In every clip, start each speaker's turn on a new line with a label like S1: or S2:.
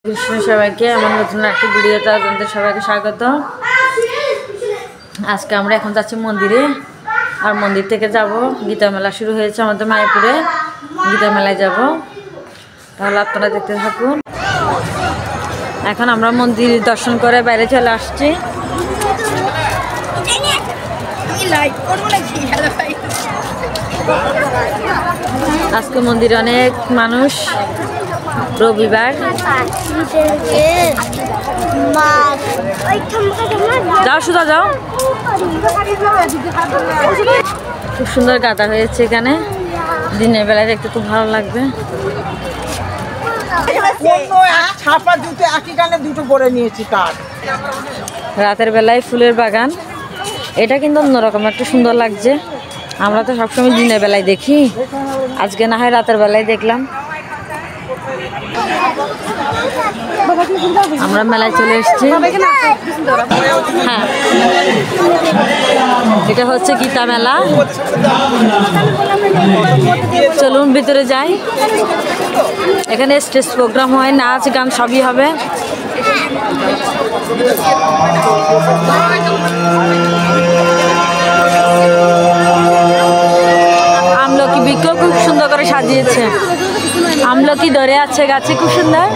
S1: কৃষ্ণ সবাইকে আমার নতুন একটি ভিডিওতে আপনাদের সবাইকে স্বাগত। আজকে আমরা এখন যাচ্ছি মন্দিরে, আর মন্দির থেকে যাব গীতা মেলা শুরু হয়েছে আমাদের মায়াপুরে, গীতা মেলায় যাব। তাহলে আপনারা দেখতে থাকুন। এখন আমরা মন্দির দর্শন করে বাইরে চলে আসছি। আজকে মন্দিরে অনেক মানুষ, রবিবার। যাও সুধা যাও। খুব সুন্দর গাদা হয়েছে এখানে, দিনের বেলায় দেখতে খুব ভালো লাগবে। রাতের বেলায় ফুলের বাগান, এটা কিন্তু অন্যরকম একটু সুন্দর লাগছে। আমরা তো সবসময় দিনের বেলায় দেখি, আজকে না হয় রাতের বেলায় দেখলাম। আমরা মেলায় চলে এসেছি। হ্যাঁ, এটা হচ্ছে গীতা মেলা। চলুন ভিতরে যাই। এখানে স্টেজ প্রোগ্রাম হয়, নাচ গান সবই হবে। আমলকি বৃক্ষ খুব সুন্দর করে সাজিয়েছে, আমলকি ধরে আছে গাছে, খুব সুন্দর।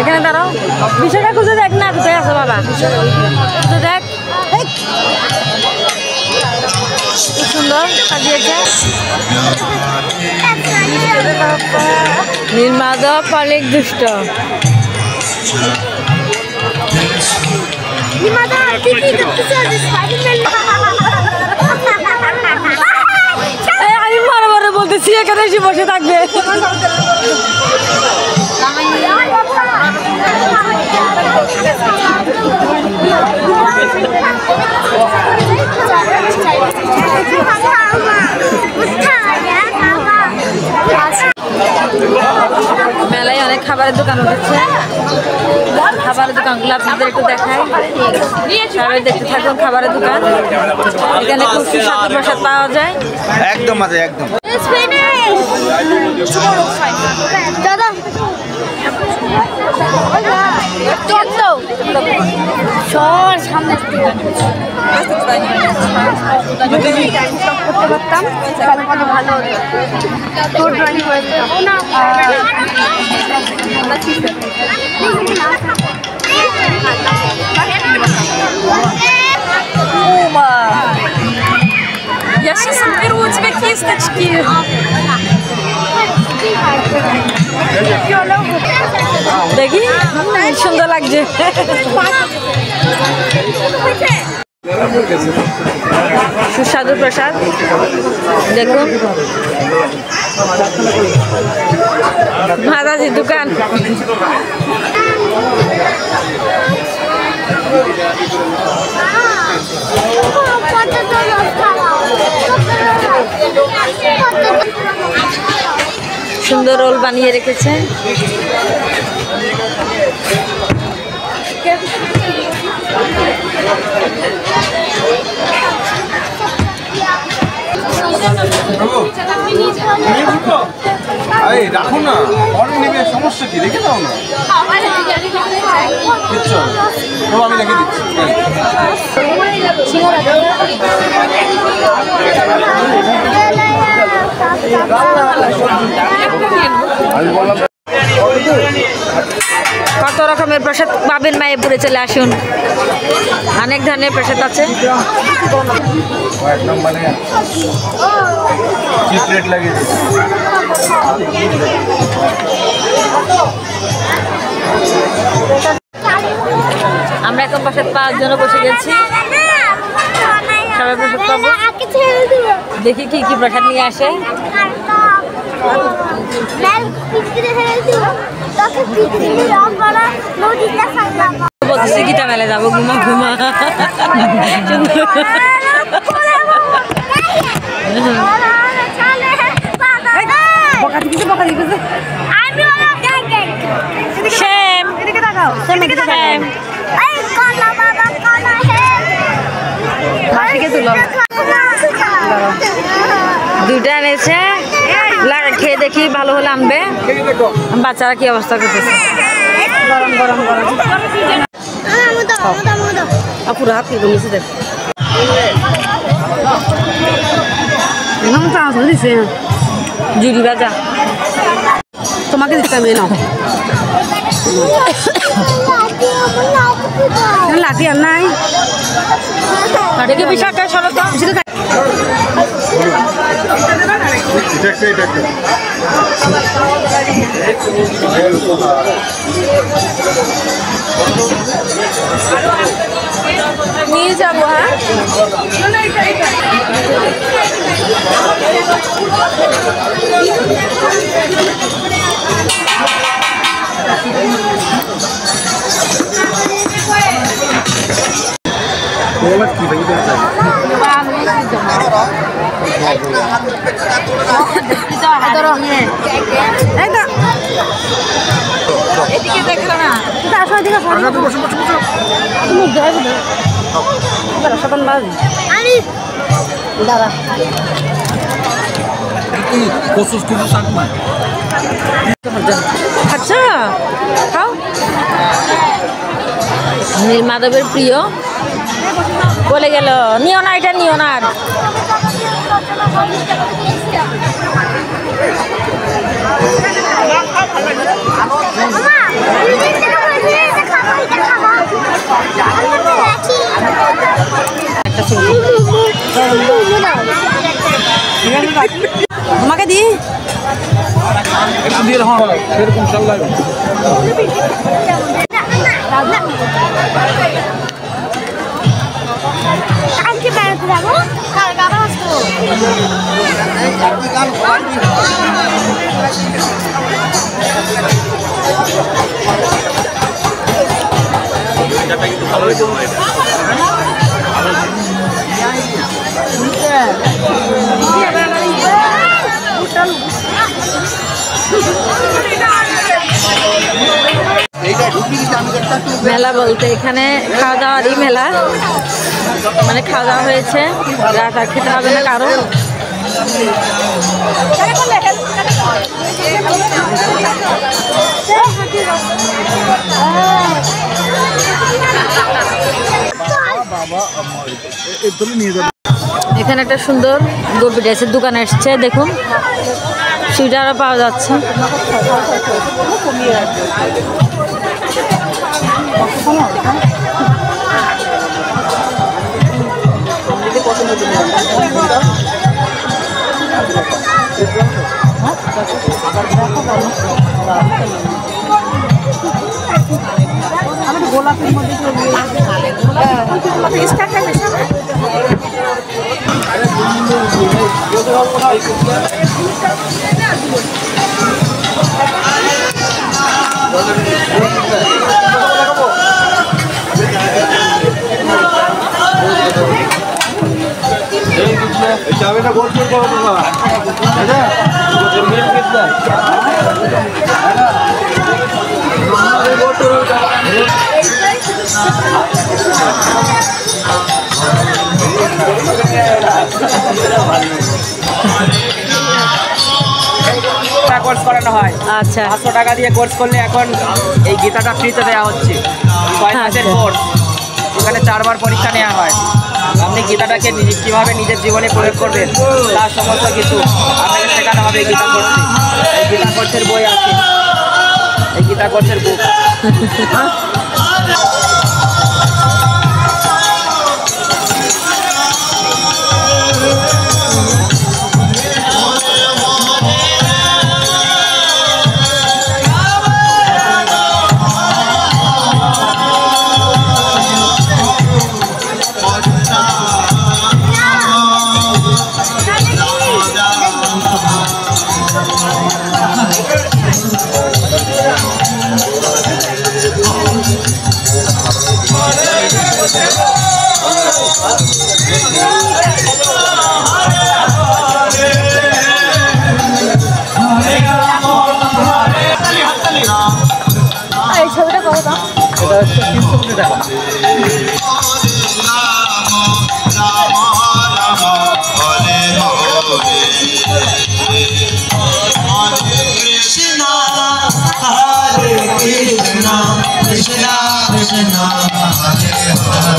S1: এখানে দাঁড়াও, বিষয়টা খুঁজে দেখ না, কোথায় আছো বাবা, খুঁজে দেখ। খুব সুন্দর সাজিয়েছে। নির্মাদব অনেক দুষ্ট। আমি বারে বারে বলতেছি এখানে এসে বসে থাকবে। মেলায় অনেক খাবারের দোকান উঠেছে, খাবারের দোকানগুলো আপনাদের একটু দেখায়। সবাই দেখতে থাকুন খাবারের দোকান। এখানে খুব সুস্বাদু প্রসাদ পাওয়া যায়।
S2: একদম আছে, একদম।
S3: দাদা সবার সামনে করতে পারতাম, কত ভালো হতো। তোর ড্রয়িং করেছে
S4: Я сейчас отберу у тебя кисточки.
S1: দেখি সুন্দর লাগছে। সুস্বাদু প্রসাদ দেখুন। ভাজাজির দোকান। সুন্দর রোল বানিয়ে রেখেছে।
S2: আরে রাখো না, পরে নেবে, সমস্যা কি, রেখে দাও না। কিচ্ছু হবে না। তো আমি রেখে দিচ্ছি। আমি বললাম
S1: কত রকমের প্রসাদ পাবেন মায়াপুরে, চলে আসুন। অনেক ধরনের প্রসাদ আছে।
S2: একদম মানে চিপ রেট লাগিয়ে
S1: আমরা এখন প্রসাদ পাওয়ার জন্য বসে গেছি। সবাই প্রসাদ পাবো। দেখি কি কি প্রসাদ নিয়ে আসে। বলতেছি গীতা মেলায় যাবো, ঘুমা ঘুমা। দুইটা এনেছে, খেয়ে দেখি ভালো হলে আনবে। বাচ্চারা কি অবস্থা করতেছে। গরম গরম গরম পুরো হাত নিয়ে কমিয়েছে। দেখ দিছে জুড়ি বাজা, তোমাকে দিতে আমি নাও। লাঠি আর নাই, দেখি বিষয়টা শোনো তো।
S4: নিয়ে যাবো। হ্যাঁ এদিকে দেখো না,
S1: আচ্ছা খাও। মাধবের প্রিয় বলে গেল, নিও না, এটা নিও না। তোমাকে দি
S2: একটু দিয়ে দাও, সেরকম চাল লাগবে।
S1: মেলা বলতে এখানে খাওয়া দাওয়ারই মেলা, মানে খাওয়া দাওয়া হয়েছে, রাত আর খেতে হবে না কারণ। এখানে একটা সুন্দর গোপী ড্রেসের দোকান এসছে, দেখুন সুইটারও পাওয়া যাচ্ছে। গোলাপের মধ্যে
S2: चाबीटा गोल कर दो बाबा है जमीन कितना
S5: কোর্স করানো হয়।
S1: আচ্ছা
S5: 500 টাকা দিয়ে কোর্স করলে এখন এই গীতাটা ফ্রিতে দেওয়া হচ্ছে। 6 মাসের
S1: আচ্ছা।
S5: কোর্স, এখানে 4 বার পরীক্ষা নেওয়া হয়। আপনি গীতাটাকে কীভাবে নিজের জীবনে প্রয়োগ করবেন তার সমস্ত কিছু আপনাকে শেখানো হবে এই গীতা কোর্সে। এই গীতা কোর্সের বই আছে, এই গীতা কোর্সের বুক।
S3: এই ছবিটা কত দাম?
S5: এটা হচ্ছে 300 টাকা।
S6: Krishna Hare Krishna Krishna Krishna Hare Hare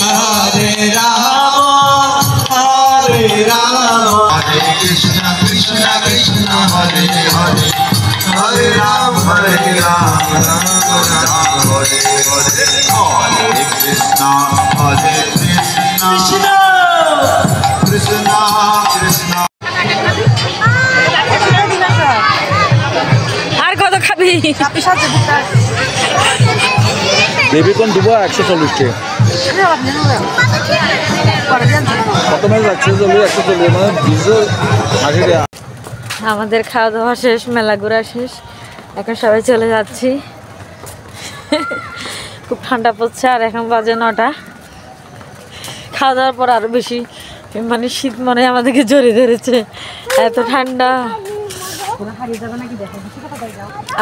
S6: Hare Rama Hare Rama Hare Krishna Krishna Krishna Hare Hare Hare Rama Hare Rama Rama Rama Hare Hare Hare Krishna Hare Krishna Krishna Krishna
S1: আর কত খাবি?
S2: Baby corn দেবো 140 টাকা। কত মাস 140 মানে 280 টাকা।
S1: আমাদের খাওয়া দাওয়া শেষ, মেলা ঘোরা শেষ, এখন সবাই চলে যাচ্ছি। খুব ঠান্ডা পড়ছে আর এখন বাজে 9টা। খাওয়া দাওয়ার পর আরও বেশি মানে শীত মনে হয় আমাদেরকে জড়িয়ে ধরেছে, এত ঠান্ডা।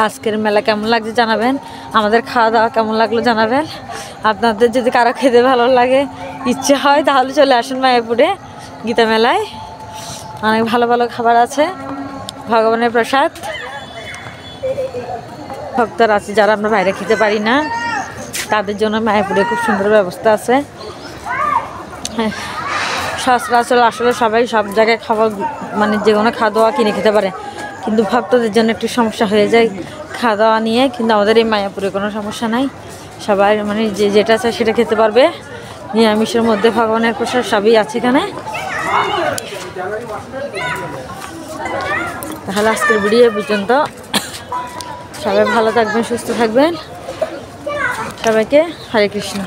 S1: আজকের মেলা কেমন লাগছে জানাবেন, আমাদের খাওয়া দাওয়া কেমন লাগলো জানাবেন। আপনাদের যদি কারো খেতে ভালো লাগে, ইচ্ছে হয়, তাহলে চলে আসুন মায়াপুরে গীতা মেলায়। অনেক ভালো ভালো খাবার আছে, ভগবানের প্রসাদ। ভক্তরা আছে যারা আমরা বাইরে খেতে পারি না, তাদের জন্য মায়াপুরে খুব সুন্দর ব্যবস্থা আছে। হ্যাঁ, সচরাচর আসলে সবাই সব জায়গায় খাবার মানে যে কোনো খাওয়া দাওয়া কিনে খেতে পারে, কিন্তু ভক্তদের জন্য একটু সমস্যা হয়ে যায় খাওয়া দাওয়া নিয়ে। কিন্তু আমাদের এই মায়াপুরে কোনো সমস্যা নাই, সবাই মানে যেটা চায় সেটা খেতে পারবে। নিরামিষের মধ্যে ভগবানের প্রসাদ সবই আছে এখানে। তাহলে আজকের ভিডিও পর্যন্ত, সবাই ভালো থাকবেন, সুস্থ থাকবেন। সবাইকে হরে কৃষ্ণ।